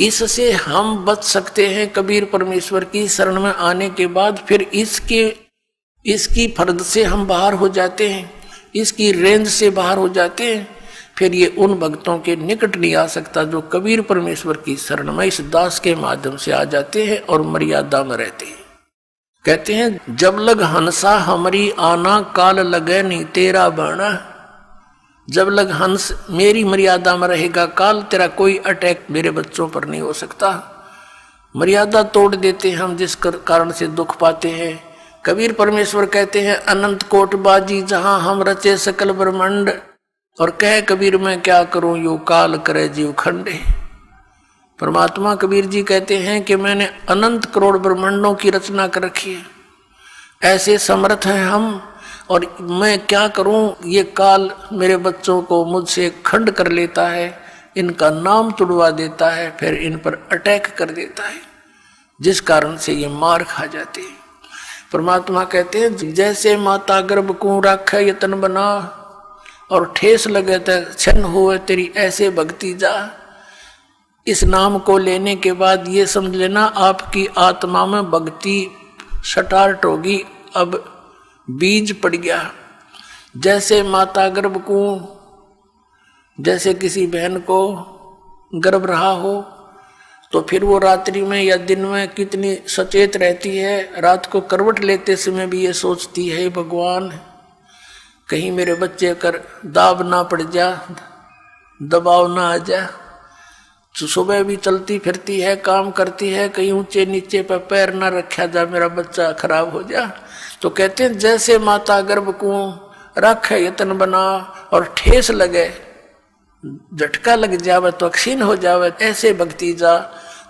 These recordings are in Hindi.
इससे हम बच सकते हैं कबीर परमेश्वर की शरण में आने के बाद। फिर इसकी फर्द से हम बाहर हो जाते हैं, इसकी रेंज से बाहर हो जाते हैं। फिर ये उन भक्तों के निकट नहीं आ सकता जो कबीर परमेश्वर की शरण में इस दास के माध्यम से आ जाते हैं और मर्यादा में रहते हैं। कहते हैं जब लग हंसा हमारी आना, काल लगे नहीं तेरा बना। जब लग हंस मेरी मर्यादा में रहेगा, काल तेरा कोई अटैक मेरे बच्चों पर नहीं हो सकता। मर्यादा तोड़ देते हैं हम, जिस कारण से दुख पाते हैं। कबीर परमेश्वर कहते हैं अनंत कोट बाजी जहां हम रचे सकल ब्रह्मांड, और कह कबीर मैं क्या करूं यो काल करे जीव खंडे। परमात्मा कबीर जी कहते हैं कि मैंने अनंत करोड़ ब्रह्मांडों की रचना कर रखी है, ऐसे समर्थ हैं हम, और मैं क्या करूं, ये काल मेरे बच्चों को मुझसे खंड कर लेता है, इनका नाम तुड़वा देता है, फिर इन पर अटैक कर देता है, जिस कारण से ये मार खा जाते हैं। परमात्मा कहते हैं जैसे माता गर्भ को राखे यतन बना, और ठेस लगे तो छन हुए तेरी ऐसे भक्ति जा। इस नाम को लेने के बाद ये समझ लेना आपकी आत्मा में भक्ति स्टार्ट होगी, अब बीज पड़ गया। जैसे माता गर्भ को, जैसे किसी बहन को गर्भ रहा हो तो फिर वो रात्रि में या दिन में कितनी सचेत रहती है। रात को करवट लेते समय भी ये सोचती है भगवान कहीं मेरे बच्चे कर दाब ना पड़ जा, दबाव ना आ जा। सुबह भी चलती फिरती है, काम करती है, कहीं ऊंचे नीचे पर पैर ना रखा जा, मेरा बच्चा खराब हो जा। तो कहते हैं जैसे माता गर्भ को रख यतन बना, और ठेस लगे, झटका लग जावे तो अक्षीण हो जावे, ऐसे भक्ति जा।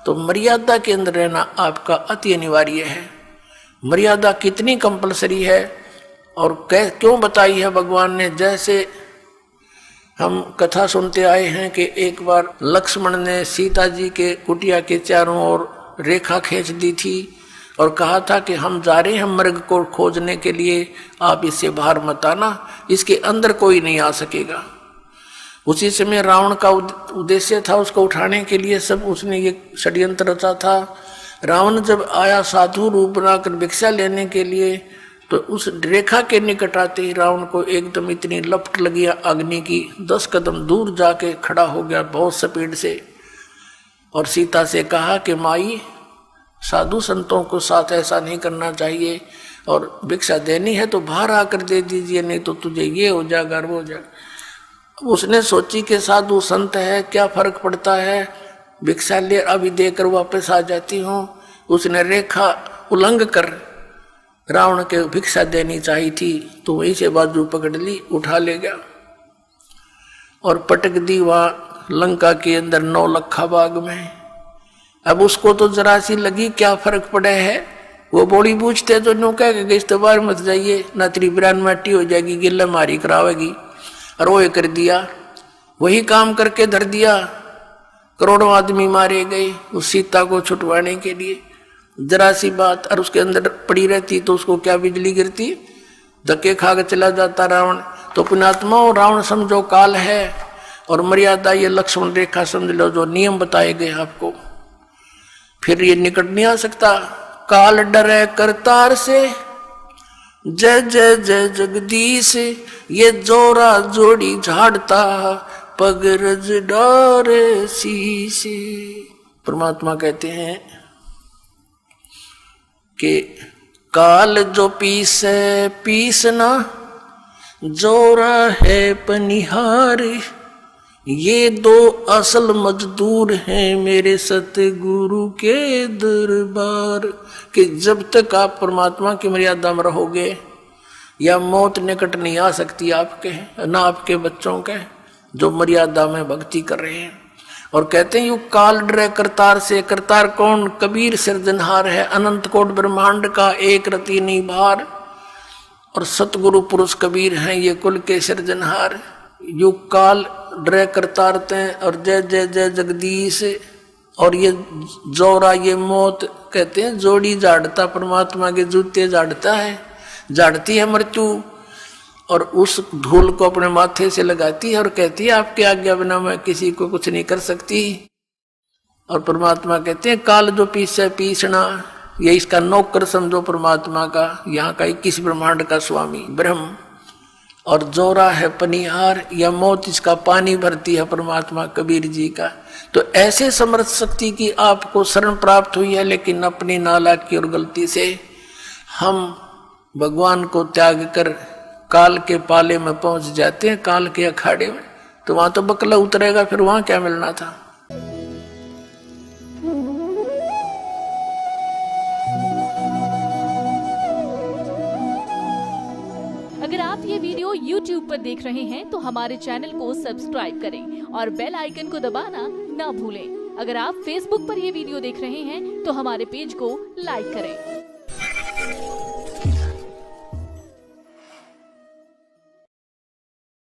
तो मर्यादा के अंदर रहना आपका अति अनिवार्य है। मर्यादा कितनी कंपलसरी है और क्यों बताई है भगवान ने। जैसे हम कथा सुनते आए हैं कि एक बार लक्ष्मण ने सीता जी के कुटिया के चारों ओर रेखा खींच दी थी और कहा था कि हम जा रहे हैं मृग को खोजने के लिए, आप इससे बाहर मत आना, इसके अंदर कोई नहीं आ सकेगा। उसी समय रावण का उद्देश्य था उसको उठाने के लिए, सब उसने ये षड्यंत्र रचा था। रावण जब आया साधु रूप बनाकर भिक्षा लेने के लिए, तो उस रेखा के निकट आते ही रावण को एकदम इतनी लपट लगी अग्नि की, 10 कदम दूर जाके खड़ा हो गया बहुत स्पीड से, और सीता से कहा कि माई साधु संतों को साथ ऐसा नहीं करना चाहिए, और भिक्षा देनी है तो बाहर आकर दे दीजिए, नहीं तो तुझे ये हो जाएगा वो हो जाएगा। उसने सोची कि साधु संत है, क्या फर्क पड़ता है, भिक्षा ले अभी देकर वापस आ जाती हूँ। उसने रेखा उल्लंघ कर रावण के भिक्षा देनी चाहिए थी, तो वहीं से बाजू पकड़ ली, उठा ले गया और पटक दी वहाँ लंका के अंदर 9 लखा बाग में। अब उसको तो जरा सी लगी क्या फर्क पड़े है, वो बोली पूछते तो नो कह गए इस तो बाहर मत जाइए, ना तेरी बिरान माटी हो जाएगी, गिल्ला मारी करावेगी, और वो कर दिया, वही काम करके धर दिया। करोड़ों आदमी मारे गए उस सीता को छुटवाने के लिए, जरा सी बात, और उसके अंदर पड़ी रहती तो उसको क्या बिजली गिरती, धक्के खा के चला जाता रावण। तो पुण्यात्मा रावण समझो काल है, और मर्यादा ये लक्ष्मण रेखा समझ लो, जो नियम बताए गए आपको, फिर ये निकट नहीं आ सकता। काल डरे करतार से, जय जय जय जगदीश, ये जोरा जोड़ी झाड़ता, पग रज डारे शीश। परमात्मा कहते हैं कि काल जो पीसे पीसना, जोरा है पनिहार, ये 2 असल मजदूर हैं मेरे सतगुरु के दरबार। कि जब तक आप परमात्मा की मर्यादा में रहोगे, या मौत निकट नहीं आ सकती आपके, ना आपके बच्चों के जो मर्यादा में भक्ति कर रहे हैं। और कहते हैं यू काल डरे करतार से। करतार कौन? कबीर सिरजनहार है, अनंत कोट ब्रह्मांड का एक रति नहीं भार, और सतगुरु पुरुष कबीर हैं ये कुल के सिरजनहार। यू काल डरे करतार ते, और जय जय जय जगदीश, और ये जोरा ये मौत कहते हैं जोड़ी झाड़ता, परमात्मा के जूते झाड़ता है, झाड़ती है मृत्यु, और उस धूल को अपने माथे से लगाती है और कहती है आपके आज्ञा बिना मैं किसी को कुछ नहीं कर सकती। और परमात्मा कहते हैं काल जो पीछे पीसना, ये इसका नौकर समझो परमात्मा का, यहाँ का 21 ब्रह्मांड का स्वामी ब्रह्म। और जोरा है पनिहार, या मौत इसका पानी भरती है परमात्मा कबीर जी का। तो ऐसे समर्थ शक्ति की आपको शरण प्राप्त हुई है, लेकिन अपनी नालायकी और गलती से हम भगवान को त्याग कर काल के पाले में पहुंच जाते हैं, काल के अखाड़े में। तो वहां तो बकला उतरेगा, फिर वहां क्या मिलना था। अगर आप ये वीडियो YouTube पर देख रहे हैं तो हमारे चैनल को सब्सक्राइब करें और बेल आइकन को दबाना ना भूलें। अगर आप Facebook पर ये वीडियो देख रहे हैं तो हमारे पेज को लाइक करें।